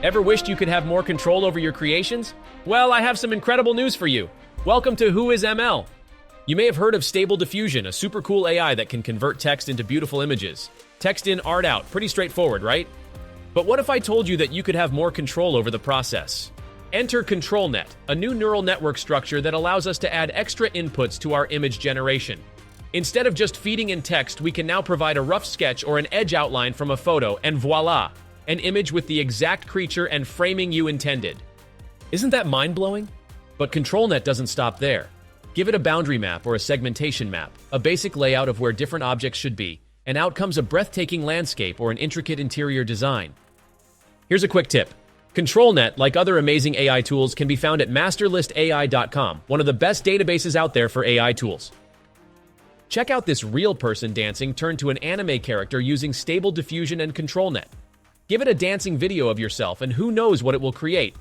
Ever wished you could have more control over your creations? Well, I have some incredible news for you. Welcome to Who is ML? You may have heard of Stable Diffusion, a super cool AI that can convert text into beautiful images. Text in, art out. Pretty straightforward, right? But what if I told you that you could have more control over the process? Enter ControlNet, a new neural network structure that allows us to add extra inputs to our image generation. Instead of just feeding in text, we can now provide a rough sketch or an edge outline from a photo, and voila! An image with the exact creature and framing you intended. Isn't that mind-blowing? But ControlNet doesn't stop there. Give it a boundary map or a segmentation map, a basic layout of where different objects should be, and out comes a breathtaking landscape or an intricate interior design. Here's a quick tip. ControlNet, like other amazing AI tools, can be found at masterlistai.com, one of the best databases out there for AI tools. Check out this real person dancing turned to an anime character using Stable Diffusion and ControlNet. Give it a dancing video of yourself and who knows what it will create.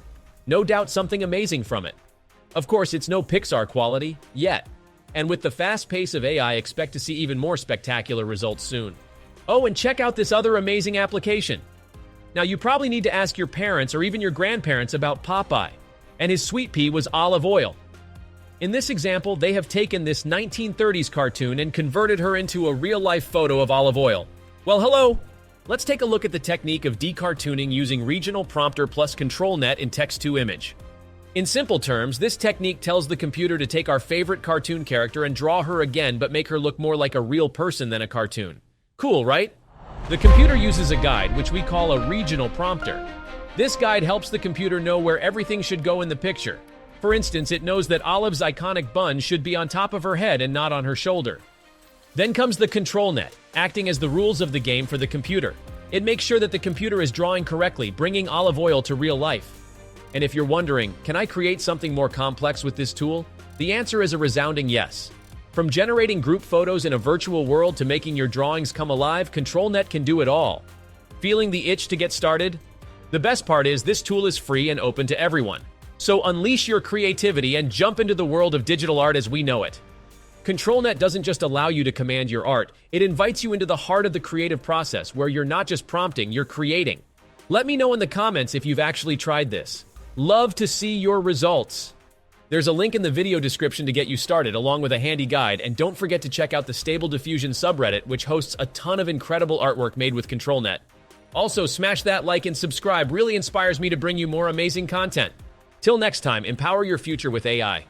No doubt something amazing from it. Of course, it's no Pixar quality, yet. And with the fast pace of AI, expect to see even more spectacular results soon. Oh, and check out this other amazing application. Now, you probably need to ask your parents or even your grandparents about Popeye, and his sweet pea was olive oil. In this example, they have taken this 1930s cartoon and converted her into a real-life photo of olive oil. Well, hello! Let's take a look at the technique of decartooning using regional prompter plus ControlNet in text-to-image. In simple terms, this technique tells the computer to take our favorite cartoon character and draw her again, but make her look more like a real person than a cartoon. Cool, right? The computer uses a guide, which we call a regional prompter. This guide helps the computer know where everything should go in the picture. For instance, it knows that Olive's iconic bun should be on top of her head and not on her shoulder. Then comes the ControlNet, acting as the rules of the game for the computer. It makes sure that the computer is drawing correctly, bringing olive oil to real life. And if you're wondering, can I create something more complex with this tool? The answer is a resounding yes. From generating group photos in a virtual world to making your drawings come alive, ControlNet can do it all. Feeling the itch to get started? The best part is this tool is free and open to everyone. So unleash your creativity and jump into the world of digital art as we know it. ControlNet doesn't just allow you to command your art, it invites you into the heart of the creative process where you're not just prompting, you're creating. Let me know in the comments if you've actually tried this. Love to see your results. There's a link in the video description to get you started along with a handy guide, and don't forget to check out the Stable Diffusion subreddit, which hosts a ton of incredible artwork made with ControlNet. Also, smash that like and subscribe, really inspires me to bring you more amazing content. Till next time, empower your future with AI.